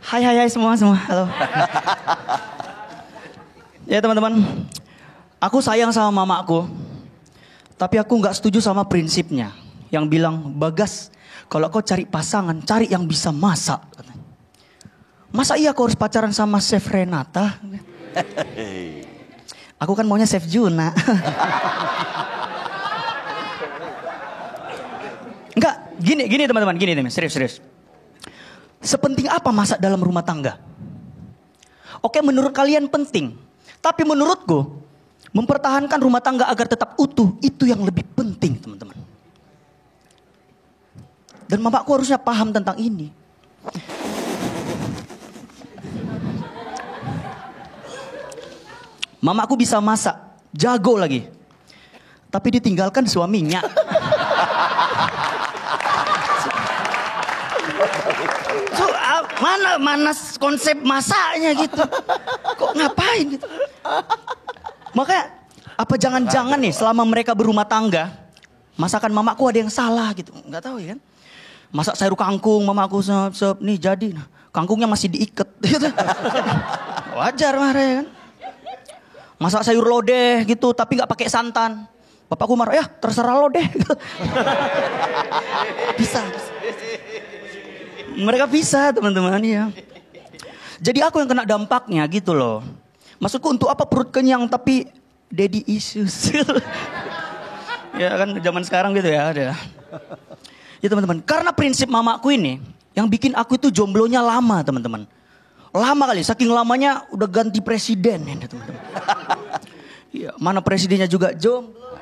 Hai semua. Halo. Ya teman-teman, aku sayang sama mamaku. Tapi aku gak setuju sama prinsipnya. Yang bilang, Bagas, kalau kau cari pasangan, cari yang bisa masak. Masa iya kau harus pacaran sama Chef Renata? Aku kan maunya Chef Juna. Enggak, gini teman-teman, serius. Sepenting apa masak dalam rumah tangga? Oke, menurut kalian penting. Tapi menurutku, mempertahankan rumah tangga agar tetap utuh, itu yang lebih penting, teman-teman. Dan mamaku harusnya paham tentang ini. Mamaku bisa masak, jago lagi. Tapi ditinggalkan suaminya. So, mana konsep masaknya gitu. Kok ngapain gitu. Makanya apa jangan-jangan nih selama mereka berumah tangga, masakan mamaku ada yang salah gitu. Nggak tahu ya kan. Masak sayur kangkung mamaku nih jadi. Nah, kangkungnya masih diikat gitu. Wajar marah ya kan. Masak sayur lodeh gitu tapi nggak pakai santan. Bapakku marah, ya terserah lo deh. Bisa. Mereka bisa teman-teman ya. Jadi aku yang kena dampaknya gitu loh. Maksudku untuk apa perut kenyang tapi daddy issues. Ya kan zaman sekarang gitu ya ada. Ya teman-teman, karena prinsip mamaku ini yang bikin aku itu jomblonya lama teman-teman. Lama kali, saking lamanya udah ganti presiden ya teman-teman. Ya, mana presidennya juga jomblo.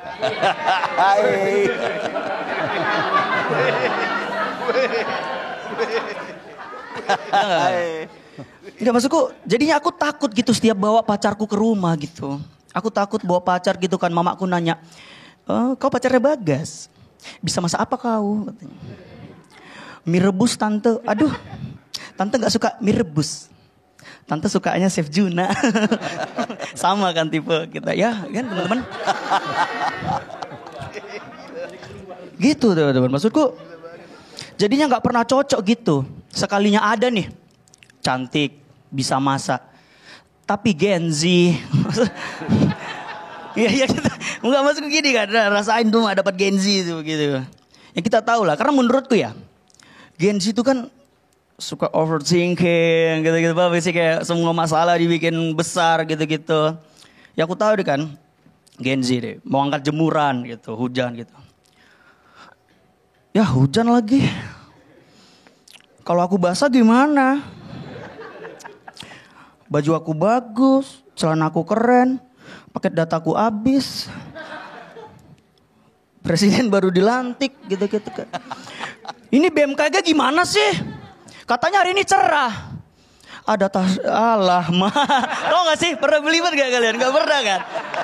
Enggak maksudku, jadinya aku takut gitu setiap bawa pacarku ke rumah gitu. Aku takut bawa pacar gitu kan, mamaku nanya, kau pacarnya Bagas? Bisa masak apa kau? Katanya. Mie rebus tante, aduh tante gak suka mie rebus. Tante sukanya Chef Juna. Sama kan tipe kita, ya kan teman-teman. Gitu teman-teman, maksudku jadinya gak pernah cocok gitu. Sekalinya ada nih, cantik, bisa masak. Tapi Gen Z. Iya kita, enggak maksudku gini kan, rasain tuh dapat Gen Z itu gitu. Ya kita tahu lah, karena menurutku ya, Gen Z itu kan suka overthinking gitu-gitu. Sih kayak semua masalah dibikin besar gitu-gitu. Ya aku tahu deh kan, Gen Z deh, mau angkat jemuran gitu, hujan gitu. Ya hujan lagi. Kalau aku basah gimana? Baju aku bagus, celana aku keren, paket dataku habis. Presiden baru dilantik gitu-gitu kan. Ini BMKG gimana sih? Katanya hari ini cerah. Ada tas alah mah. Tau gak sih? Pernah belibet gak kalian? Gak pernah kan?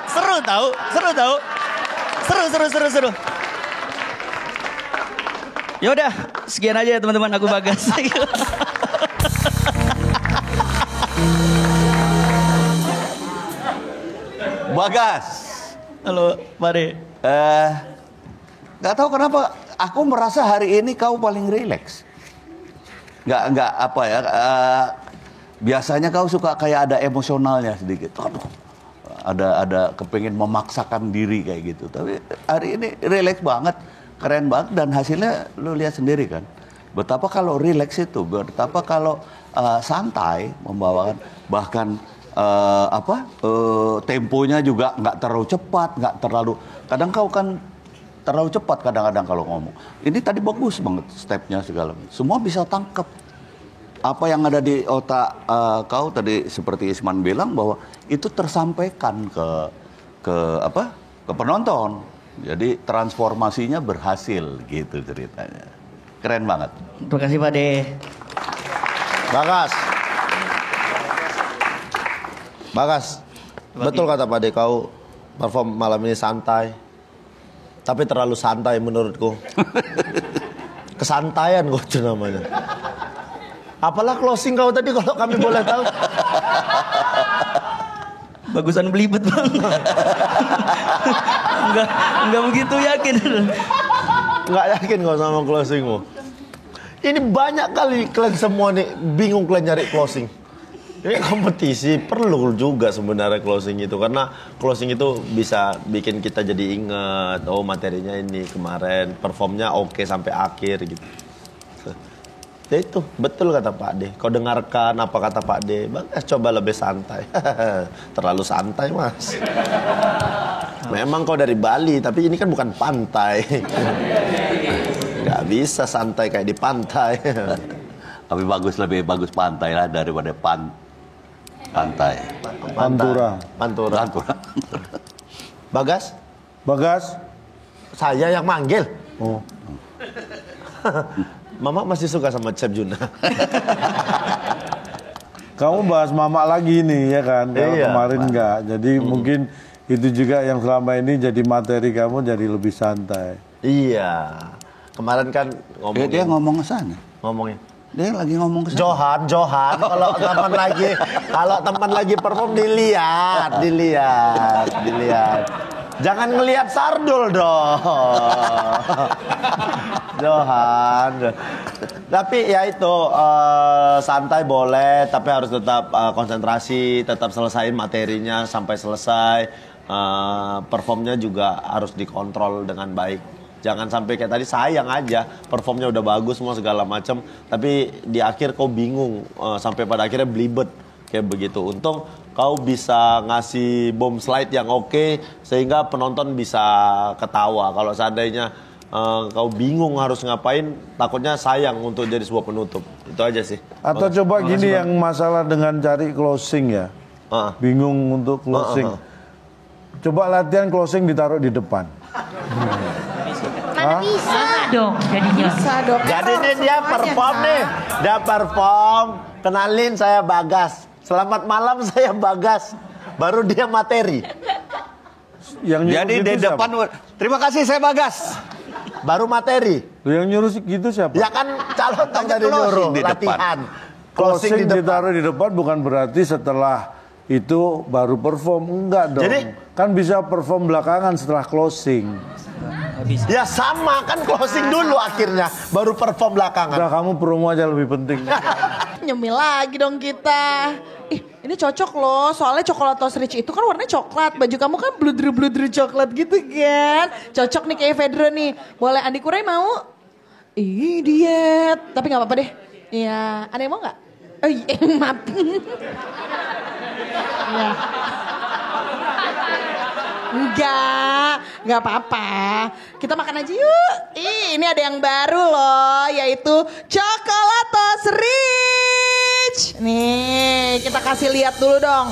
Seru tau. Seru. Ya udah, sekian aja ya teman-teman, aku Bagas. Bagas. Halo, Pare. Gak tahu kenapa aku merasa hari ini kau paling rileks. Gak apa ya. Biasanya kau suka kayak ada emosionalnya sedikit. Aduh, ada kepengen memaksakan diri kayak gitu. Tapi hari ini rileks banget. Keren banget dan hasilnya lu lihat sendiri kan. Betapa kalau rileks itu, betapa kalau santai membawakan bahkan temponya juga nggak terlalu cepat, nggak terlalu. Kadang kau kan terlalu cepat kadang-kadang kalau ngomong. Ini tadi bagus banget stepnya segala. Semua bisa tangkap apa yang ada di otak kau tadi seperti Isman bilang bahwa itu tersampaikan ke penonton. Jadi transformasinya berhasil gitu ceritanya. Keren banget. Terima kasih Pak De. Bagas. Betul kata Pak De, kau perform malam ini santai. Tapi terlalu santai menurutku. Kesantaian kok itu namanya. Apalah closing kau tadi kalau kami boleh tahu. Bagusan belibet bang. Enggak begitu yakin. Enggak yakin kau sama closingmu. Ini banyak kali kalian semua nih bingung kalian nyari closing. Ini kompetisi perlu juga sebenarnya closing itu, karena closing itu bisa bikin kita jadi inget, oh materinya ini kemarin performnya oke sampai akhir gitu. Ya itu betul kata Pak D. Kau dengarkan apa kata Pak D. Bagas coba lebih santai. Terlalu santai Mas. Memang kau dari Bali, tapi ini kan bukan pantai. Gak bisa santai kayak di pantai. Tapi lebih bagus pantai lah daripada pantai. Pantura. Bagas? Bagas. Saya yang manggil. Oh. Mama masih suka sama Chef Juna. Kamu bahas Mama lagi nih ya kan? Kalau Iya, kemarin Pak. enggak. Jadi mungkin itu juga yang selama ini jadi materi kamu jadi lebih santai. Iya. Kemarin kan Dia ngomong ke sana. ngomongin. Dia lagi ngomong ke sana. Johan, kalau teman lagi perform dilihat. Jangan ngelihat Sardul dong. Johan. Tapi ya itu santai boleh, tapi harus tetap konsentrasi, tetap selesaiin materinya sampai selesai. Performnya juga harus dikontrol dengan baik. Jangan sampai kayak tadi sayang aja performnya udah bagus semua segala macam, tapi di akhir kau bingung sampai pada akhirnya belibet kayak begitu. Untung kau bisa ngasih bom slide yang oke sehingga penonton bisa ketawa. Kalau seandainya kau bingung harus ngapain, takutnya sayang untuk jadi sebuah penutup. Itu aja sih. Atau coba gini yang masalah dengan cari closing ya. Bingung untuk closing. Coba latihan closing ditaruh di depan. Mana bisa dong jadinya. Bisa dong. Jadi ini dia perform nih. Dia perform. Kenalin saya Bagas. Selamat malam saya Bagas. Baru dia materi. Yang nyuruh Jadi gitu di siapa? depan, terima kasih saya Bagas. Baru materi. Yang nyuruh gitu siapa? Ya kan calon Tanya dari closing nyuruh di depan. latihan. Closing Closing di depan. ditaruh di depan bukan berarti setelah itu baru perform. Enggak dong. Jadi- kan bisa perform belakangan setelah closing. Ya sama kan closing dulu akhirnya. Baru perform belakangan. Udah kamu promo aja lebih penting. Nyemil lagi dong kita. Ih, ini cocok loh. Soalnya Coklatos Rich itu kan warnanya coklat. Baju kamu kan bludru-bludru coklat gitu kan. Cocok nih kayak Fedra nih. Boleh Andi Kurai mau? Ih, diet. Tapi gak apa-apa deh. Iya, ada yang mau gak? Oh iya, maaf. Iya. Enggak apa-apa. Kita makan aja yuk. Ih, ini ada yang baru loh, yaitu Coklatos Rich. Nih, kita kasih lihat dulu dong.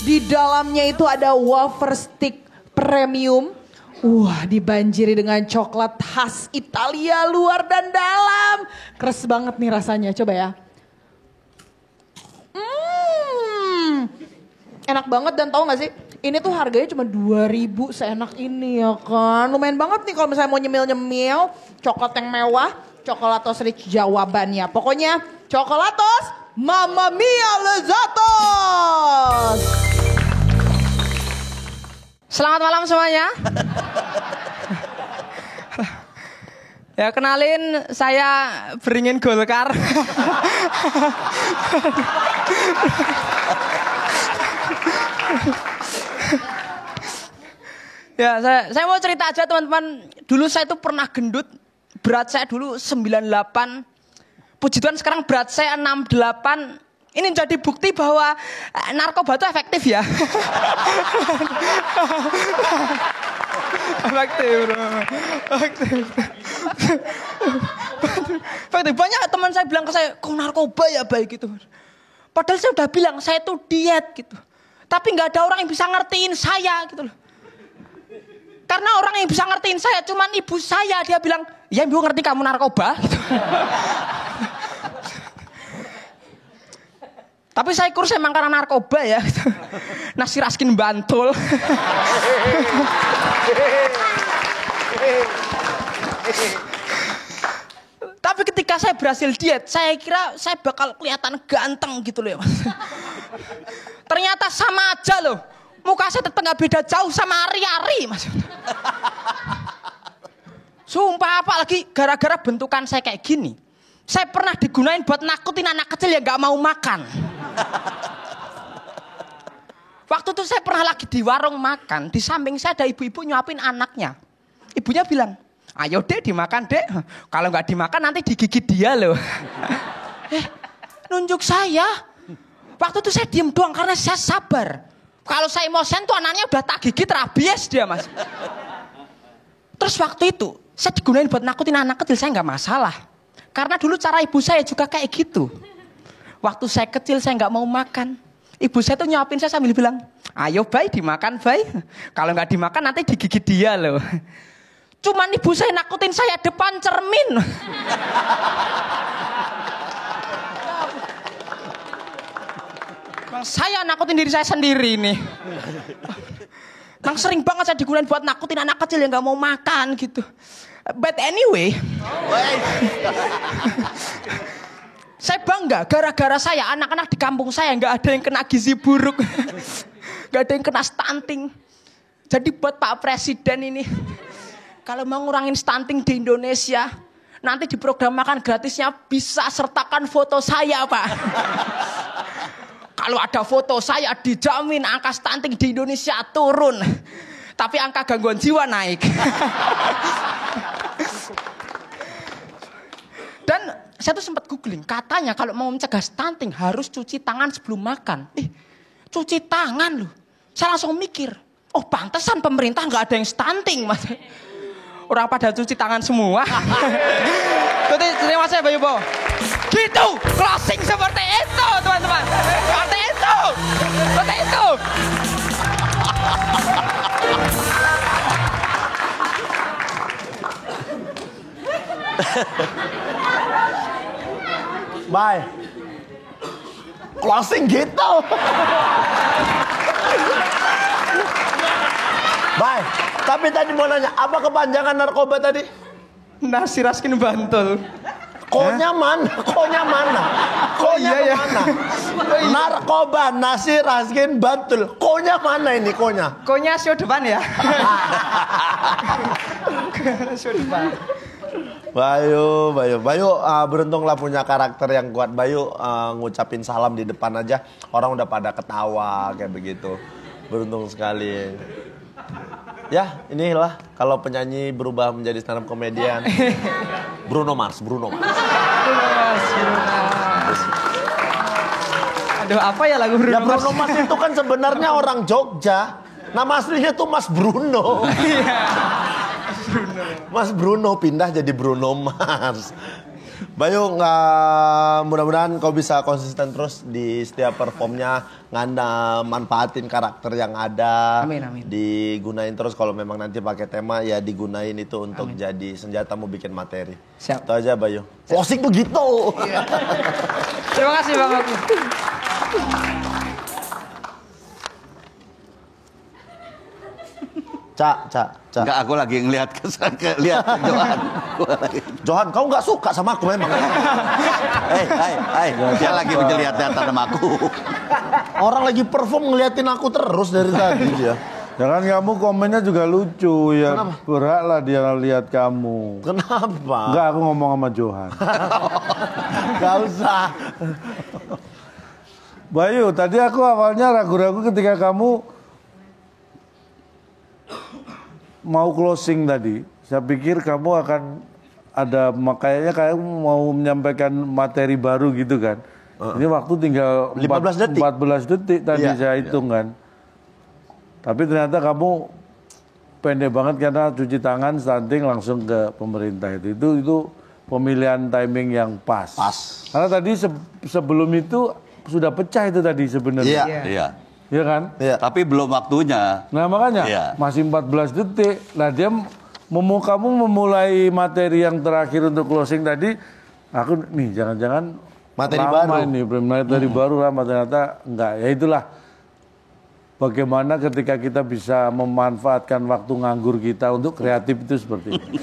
Di dalamnya itu ada wafer stick premium. Wah, dibanjiri dengan coklat khas Italia luar dan dalam. Keres banget nih rasanya, coba ya. Enak banget dan tahu gak sih? Ini tuh harganya cuma 2.000 seenak ini ya kan. Lumayan banget nih kalau misalnya mau nyemil-nyemil. Coklat yang mewah, Coklatos Rich jawabannya. Pokoknya Coklatos, Mamma Mia Lezatos. Selamat malam semuanya. Ya kenalin, saya Beringin Golkar. Ya saya mau cerita aja teman-teman. Dulu saya tuh pernah gendut. Berat saya dulu 98. Puji Tuhan sekarang berat saya 68. Ini jadi bukti bahwa narkoba itu efektif ya. Efektif bro. Efektif. Banyak teman saya bilang ke saya, kok narkoba ya baik gitu. Padahal saya udah bilang, saya tuh diet gitu. Tapi nggak ada orang yang bisa ngertiin saya gitu loh. Karena orang yang bisa ngertiin saya cuman ibu saya. Dia bilang, ya ibu ngerti kamu narkoba gitu. Tapi saya kurus emang karena narkoba ya. Nasi Raskin Bantul. Tapi ketika saya berhasil diet, saya kira saya bakal kelihatan ganteng gitu loh ya mas. Ternyata sama aja loh. Muka saya tetap gak beda jauh sama Ari-Ari mas. Sumpah apalagi gara-gara bentukan saya kayak gini. Saya pernah digunain buat nakutin anak kecil yang gak mau makan. Waktu itu saya pernah lagi di warung makan, di samping saya ada ibu-ibu nyuapin anaknya. Ibunya bilang, ayo dek dimakan dek, kalau nggak dimakan nanti digigit dia loh. Nunjuk saya. Waktu itu saya diem doang karena saya sabar. Kalau saya emosen tuh anaknya udah tak gigit rabies dia mas. Terus waktu itu saya digunain buat nakutin anak kecil, saya nggak masalah. Karena dulu cara ibu saya juga kayak gitu. Waktu saya kecil saya nggak mau makan. Ibu saya tuh nyuapin saya sambil bilang, ayo Bay dimakan Bay. Kalau nggak dimakan nanti digigit dia loh. Cuman ibu saya nakutin saya depan cermin. Bang, saya nakutin diri saya sendiri nih. Bang, sering banget saya digunain buat nakutin anak kecil yang nggak mau makan gitu. But anyway. Saya bangga, gara-gara saya, anak-anak di kampung saya nggak ada yang kena gizi buruk. Nggak ada yang kena stunting. Jadi buat Pak Presiden ini, kalau mau ngurangin stunting di Indonesia, nanti di program makan gratisnya bisa sertakan foto saya Pak. Kalau ada foto saya dijamin angka stunting di Indonesia turun. Tapi angka gangguan jiwa naik. Dan saya tuh sempat googling, katanya kalau mau mencegah stunting harus cuci tangan sebelum makan. Cuci tangan loh. Saya langsung mikir, oh pantesan pemerintah nggak ada yang stunting mas. Orang pada cuci tangan semua. Terima kasih Bayu Bo. Gitu, closing seperti itu teman-teman. Seperti itu. Seperti itu. Bye. Closing gitu. Bye. Tapi tadi mau nanya, apa kepanjangan narkoba tadi? Nasi Raskin Bantul. Konya mana? Konya mana? Konya iya, mana? Narkoba, nasi Raskin Bantul. Konya mana ini konya? Konya show depan ya. Show depan. Bayu, beruntunglah punya karakter yang kuat. Bayu ngucapin salam di depan aja, orang udah pada ketawa kayak begitu. Beruntung sekali. Ya, inilah kalau penyanyi berubah menjadi stand up komedian. Bruno Mars. Aduh, apa ya lagu Bruno Mars? Ya Bruno Mars itu kan sebenarnya orang Jogja. Nama aslinya tuh Mas Bruno. Mas Bruno pindah jadi Bruno Mars. Bayu, mudah-mudahan kau bisa konsisten terus di setiap performnya, manfaatin karakter yang ada. Amin. Digunain terus kalau memang nanti pakai tema ya digunain itu untuk jadi senjata mau bikin materi. Siap. Itu aja Bayu. Closing begitu. Iya. Terima kasih Bang Oki. Cak. Enggak, aku lagi ngelihat lihat Johan. Johan, kau nggak suka sama aku memang. Dia lagi ngelihat-lihat sama aku. Orang lagi perform ngeliatin aku terus dari tadi dia. Jangan kamu komennya juga lucu ya. Kenapa? Beratlah dia lihat kamu. Kenapa? Enggak, aku ngomong sama Johan. Gak usah. Bayu, tadi aku awalnya ragu-ragu ketika kamu mau closing tadi. Saya pikir kamu akan ada, kayaknya kayak mau menyampaikan materi baru gitu kan. Ini waktu tinggal 15 detik. 14 detik tadi saya hitung kan. Tapi ternyata kamu pendek banget karena cuci tangan, stunting langsung ke pemerintah itu pemilihan timing yang pas. Karena tadi sebelum itu sudah pecah itu tadi sebenarnya. Iya. Iya kan? Iya. Tapi belum waktunya. Nah makanya masih 14 detik. Nah dia kamu memulai materi yang terakhir untuk closing tadi. Aku nih jangan-jangan materi lama baru. Ini materi baru lama, ternyata enggak. Ya itulah. Bagaimana ketika kita bisa memanfaatkan waktu nganggur kita untuk kreatif itu seperti ini.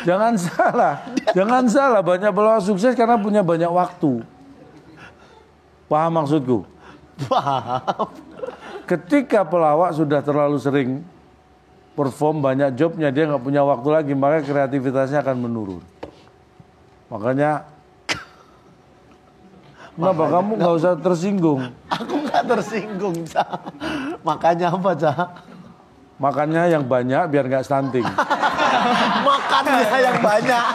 Jangan salah. Banyak pelawak sukses karena punya banyak waktu. Paham maksudku? Paham. Ketika pelawak sudah terlalu sering perform banyak jobnya, dia nggak punya waktu lagi, maka kreativitasnya akan menurun. Makanya kenapa kamu nggak usah tersinggung? Aku nggak tersinggung, Cak. Makanya apa, Cak? Makannya yang banyak biar nggak stunting. Makannya yang banyak.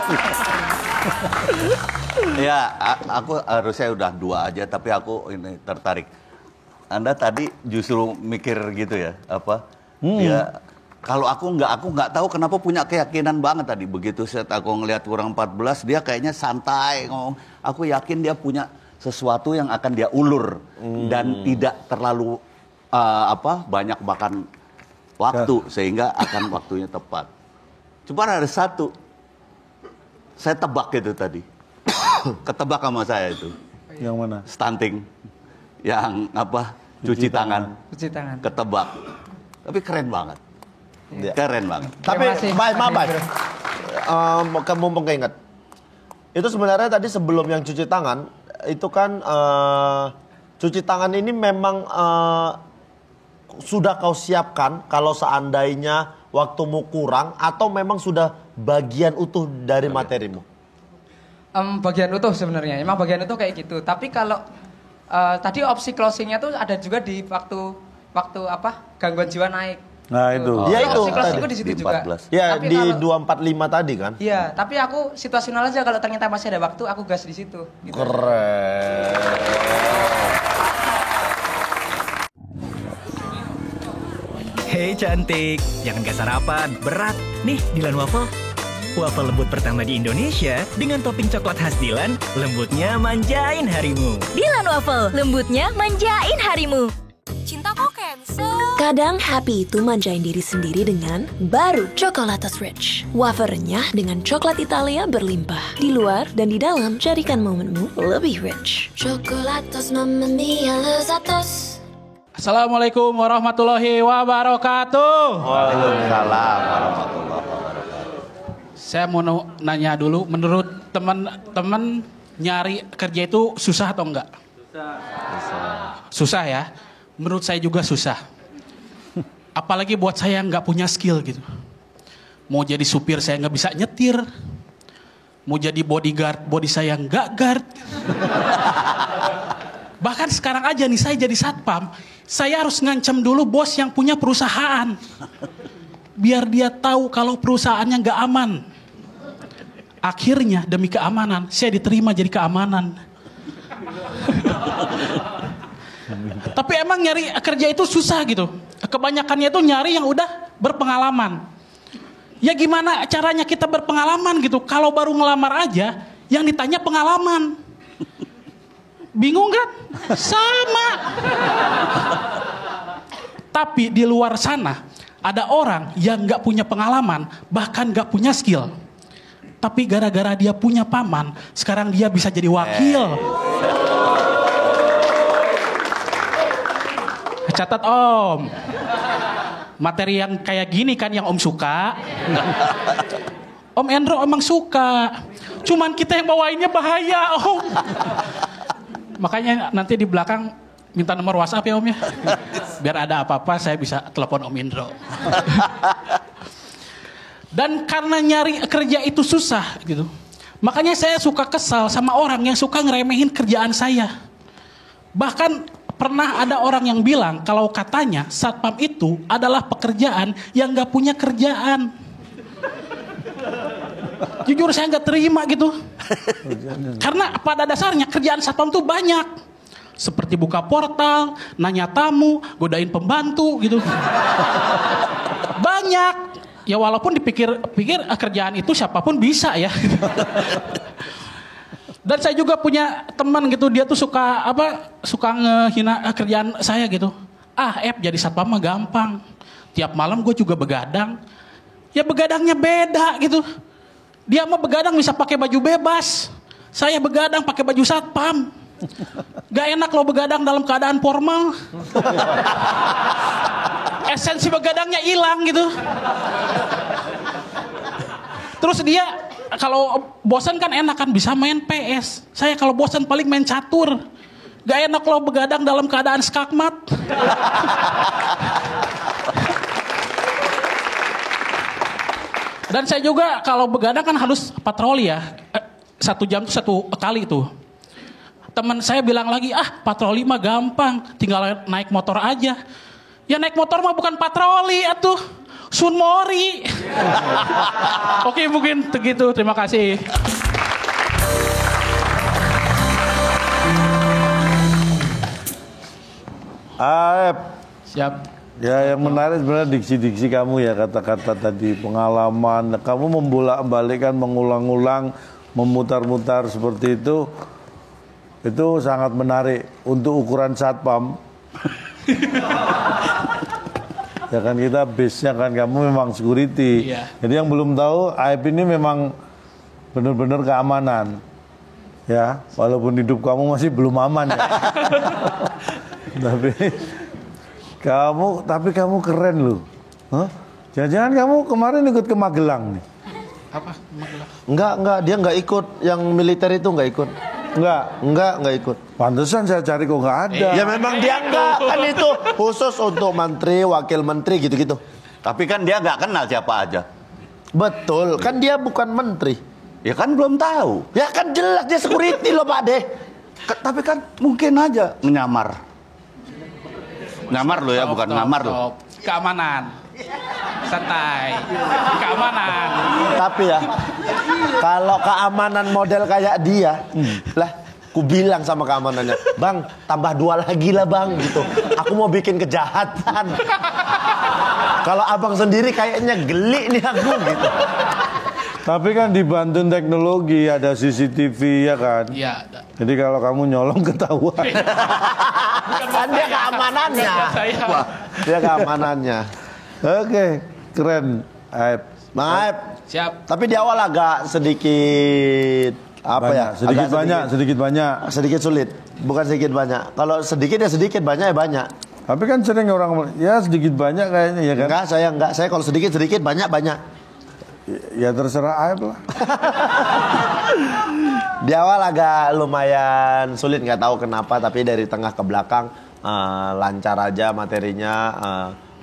Ya, aku harusnya udah 2 aja, tapi aku ini tertarik. Anda tadi justru mikir gitu ya, apa? Dia kalau aku nggak tahu kenapa punya keyakinan banget tadi. Begitu saat aku ngelihat kurang 14, dia kayaknya santai ngomong. Aku yakin dia punya sesuatu yang akan dia ulur dan tidak terlalu banyak makan waktu sehingga akan waktunya tepat. Cuma ada satu, saya tebak itu tadi, ketebak sama saya itu. Yang mana? Stunting, yang cuci tangan, ketebak. Tapi keren banget, keren banget. Tapi baik. Mumpung keinget. Itu sebenarnya tadi sebelum yang cuci tangan, itu kan cuci tangan ini memang sudah kau siapkan kalau seandainya waktumu kurang atau memang sudah bagian utuh dari materimu? Bagian utuh sebenarnya, emang bagian utuh kayak gitu. Tapi kalau tadi opsi closingnya tuh ada juga di waktu gangguan jiwa naik. Nah itu. Iya itu. Opsi closingku di situ Di juga. 14. Ya Tapi di kalau- 245 tadi kan? Iya, tapi aku situasional aja kalau ternyata masih ada waktu, aku gas di situ. Gitu. Keren. Hei cantik, jangan gak sarapan, berat. Nih, Dilan Waffle. Waffle lembut pertama di Indonesia dengan topping coklat khas Dilan, lembutnya manjain harimu. Dilan Waffle, lembutnya manjain harimu. Cinta kok cancel? Kadang happy itu manjain diri sendiri dengan baru Chocolatos Rich. Wafer renyah dengan coklat Italia berlimpah. Di luar dan di dalam, jadikan momenmu lebih rich. Chocolatos mamma mia lezatos. Assalamualaikum warahmatullahi wabarakatuh. Waalaikumsalam warahmatullahi wabarakatuh. Saya mau nanya dulu, menurut teman-teman nyari kerja itu susah atau enggak? Susah ya. Menurut saya juga susah. Apalagi buat saya yang nggak punya skill gitu. Mau jadi supir saya nggak bisa nyetir. Mau jadi bodyguard, body saya nggak guard. Bahkan sekarang aja nih saya jadi satpam. Saya harus ngancam dulu bos yang punya perusahaan. Biar dia tahu kalau perusahaannya nggak aman. Akhirnya demi keamanan, saya diterima jadi keamanan. Tapi emang nyari kerja itu susah gitu. Kebanyakannya itu nyari yang udah berpengalaman. Ya gimana caranya kita berpengalaman gitu. Kalau baru ngelamar aja, yang ditanya pengalaman. Bingung kan? Sama. Tapi di luar sana, ada orang yang gak punya pengalaman, bahkan gak punya skill. Tapi gara-gara dia punya paman, sekarang dia bisa jadi wakil. Catat Om. Materi yang kayak gini kan yang Om suka. Om Endro emang suka. Cuman kita yang bawainnya bahaya Om. Makanya nanti di belakang minta nomor WhatsApp ya Om ya. Biar ada apa-apa saya bisa telepon Om Endro. Dan karena nyari kerja itu susah gitu. Makanya saya suka kesal sama orang yang suka ngeremehin kerjaan saya. Bahkan pernah ada orang yang bilang kalau katanya satpam itu adalah pekerjaan yang gak punya kerjaan. Jujur saya gak terima gitu. Karena pada dasarnya kerjaan satpam tuh banyak. Seperti buka portal, nanya tamu, godain pembantu gitu. Banyak. Ya walaupun dipikir-pikir kerjaan itu siapapun bisa ya. Dan saya juga punya teman gitu, dia tuh suka ngehina kerjaan saya gitu. Jadi satpam mah gampang. Tiap malam gue juga begadang. Ya begadangnya beda gitu. Dia mah begadang bisa pakai baju bebas. Saya begadang pakai baju satpam. Gak enak lo begadang dalam keadaan formal. Esensi begadangnya hilang gitu. Terus dia kalau bosan kan enak kan bisa main PS. Saya kalau bosan paling main catur. Gak enak lo begadang dalam keadaan skakmat. Dan saya juga kalau begadang kan harus patroli ya. 1 jam tuh 1 kali itu. Teman saya bilang lagi, patroli mah gampang, tinggal naik motor aja. Ya naik motor mah bukan patroli atuh, sunmori. Oke, mungkin begitu. Terima kasih. Aep. Siap. Ya yang menarik sebenarnya diksi-diksi kamu ya, kata-kata tadi, pengalaman. Kamu membolak-balikkan, mengulang-ulang, memutar-mutar seperti itu sangat menarik untuk ukuran satpam. Ya kan kita base-nya kan kamu memang security. Iya. Jadi yang belum tahu, Aep ini memang benar-benar keamanan. Ya, walaupun hidup kamu masih belum aman ya. Tapi kamu keren loh. Hah? Jangan-jangan kamu kemarin ikut ke Magelang nih? Apa? Magelang? Enggak, dia enggak ikut. Yang militer itu enggak ikut. Enggak ikut. Pantesan saya cari kok enggak ada. Ya memang dia enggak, kan itu khusus untuk menteri, wakil menteri gitu-gitu. Tapi kan dia nggak kenal siapa aja. Betul, kan dia bukan menteri. Ya kan belum tahu. Ya kan jelas dia security loh Pak De. Tapi kan mungkin aja nyamar. Nyamar lo ya, bukan ngamar lo. Keamanan. Santai. Keamanan. Tapi ya, kalau keamanan model kayak dia, lah, ku bilang sama keamanannya, Bang, tambah 2 lagi lah Bang, gitu. Aku mau bikin kejahatan. Kalau abang sendiri kayaknya geli nih aku, gitu. Tapi kan dibantu teknologi, ada CCTV ya kan? Iya. Jadi kalau kamu nyolong ketahuan. Kan dia keamanannya. Dia keamanannya. Oke, keren. Aep. Bang Aep. Siap. Tapi di awal agak sedikit apa ya? Sedikit banyak, sedikit banyak. Sedikit sulit, bukan sedikit banyak. Kalau sedikit ya sedikit, banyak ya banyak. Tapi kan sering orang ya sedikit banyak kayaknya ya kan? Enggak. Saya kalau sedikit banyak. Ya terserah Aep lah. Di awal agak lumayan sulit, nggak tahu kenapa, tapi dari tengah ke belakang lancar aja materinya,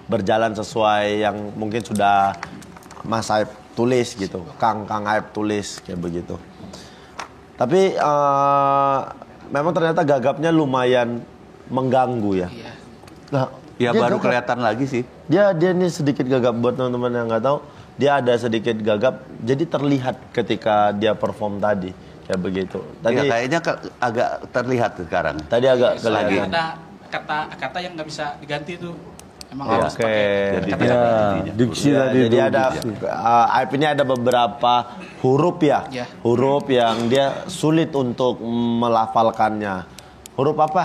berjalan sesuai yang mungkin sudah Mas Aep tulis gitu, Kang Aep tulis kayak begitu. Tapi memang ternyata gagapnya lumayan mengganggu ya. Nah, Ya baru gagap. kelihatan lagi sih. Dia ini sedikit gagap buat teman-teman yang nggak tahu. Dia ada sedikit gagap, jadi terlihat ketika dia perform tadi kayak begitu. Tadi Ya, kayaknya agak terlihat sekarang. Tadi agak Lagi kelihatan. ada kata yang nggak bisa diganti itu. Emang Ya, harus oke. pakai Jadi kata dia- ganti. Diksi Ya, tadi jadi itu, ada diksi. Aep ini ada beberapa huruf ya, Ya. huruf yang dia sulit untuk melafalkannya. Huruf apa?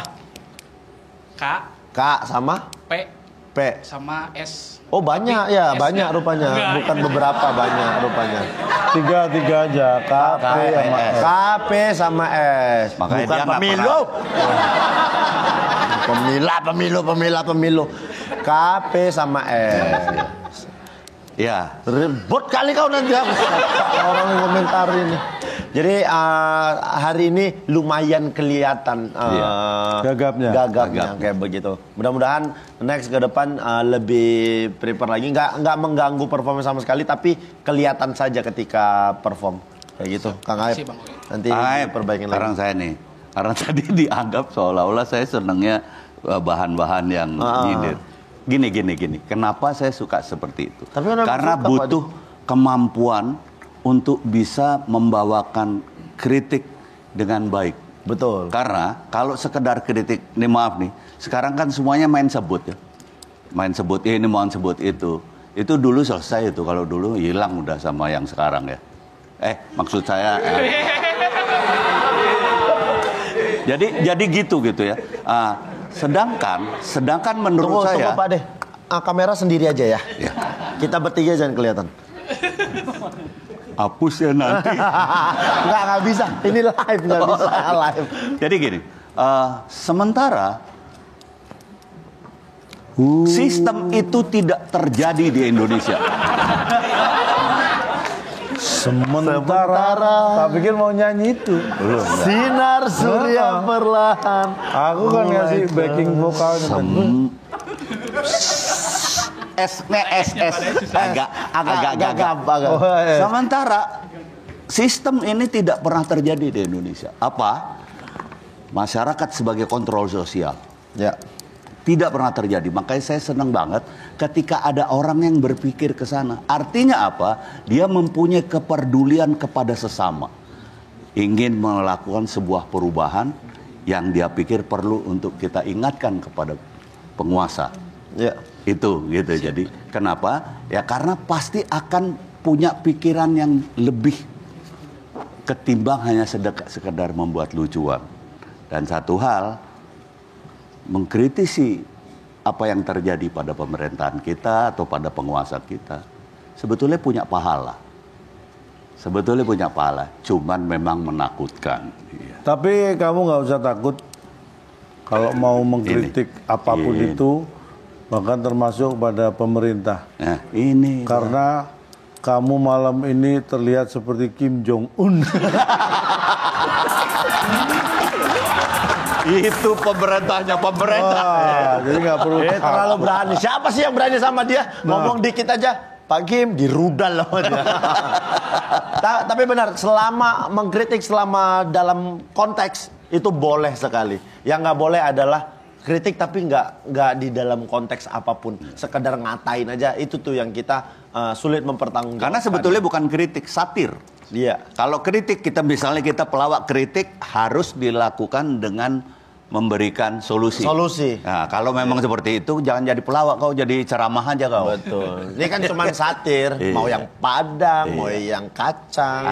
K, Sama P, P. sama S. Oh banyak ya, S banyak -nya. rupanya, Enggak, bukan ya. beberapa, banyak rupanya. Tiga aja. KP sama S. KP sama S. Makanya Bukan dia nggak pemilu. Pemilu. KP sama S. Ya, Ribut kali kau nanti orang yang komentar ini. Jadi hari ini lumayan kelihatan Gagapnya. kayak begitu. Mudah-mudahan next ke depan lebih prepare lagi, nggak mengganggu performa sama sekali, tapi kelihatan saja ketika perform kayak gitu. Kang Aep, Makasih, Bang. nanti Aep, perbaikin sekarang lagi. saya nih. Karena tadi dianggap seolah-olah saya senangnya bahan-bahan yang nyindir. Gini. Kenapa saya suka seperti itu? Tapi orang Karena suka, butuh kemampuan untuk bisa membawakan kritik dengan baik. Betul. Karena kalau sekedar kritik, ini maaf nih, sekarang kan semuanya main sebut ya. Main sebut ini, mau sebut itu. Itu dulu selesai itu, kalau dulu hilang udah sama yang sekarang ya. Maksud saya... Jadi gitu ya. Sedangkan menurut saya... Tunggu Pak deh. Kamera sendiri aja ya. Kita bertiga jangan kelihatan. Hapus ya nanti. Nggak bisa. Ini live, nggak bisa live. Jadi gini, sementara sistem itu tidak terjadi di Indonesia. Sementara. Tak pikir mau nyanyi itu. Sinar surya perlahan. Aku kan ngasih backing vokal. agak gagal. Sementara sistem ini tidak pernah terjadi di Indonesia. Apa? Masyarakat sebagai kontrol sosial. Ya. Tidak pernah terjadi. Makanya saya senang banget ketika ada orang yang berpikir ke sana. Artinya apa? Dia mempunyai kepedulian kepada sesama. Ingin melakukan sebuah perubahan yang dia pikir perlu untuk kita ingatkan kepada penguasa. Ya. Itu gitu. Jadi kenapa? Ya karena pasti akan punya pikiran yang lebih ketimbang hanya sekedar membuat lucuan. Dan satu hal, mengkritisi apa yang terjadi pada pemerintahan kita atau pada penguasa kita sebetulnya punya pahala. Sebetulnya punya pahala, cuman memang menakutkan. Tapi kamu nggak usah takut kalau mau mengkritik apapun itu, bahkan termasuk pada pemerintah. Nah, ini karena kamu malam ini terlihat seperti Kim Jong Un. Itu pemerintahnya pemerintah. Jadi nggak perlu. Terlalu berani. Siapa sih yang berani sama dia? Ngomong dikit aja. Pak Kim dirudal loh dia. Tapi benar, selama mengkritik selama dalam konteks itu boleh sekali. Yang nggak boleh adalah kritik tapi nggak di dalam konteks apapun, sekedar ngatain aja. Itu tuh yang kita sulit mempertanggungjawabkan. Karena sebetulnya bukan kritik, satir. Iya. Kalau kritik misalnya kita pelawak kritik harus dilakukan dengan memberikan solusi. Nah, kalau memang seperti itu jangan jadi pelawak, kau jadi ceramah aja kau. Betul. Ini kan cuma satir, mau yang padang, mau yang kacang.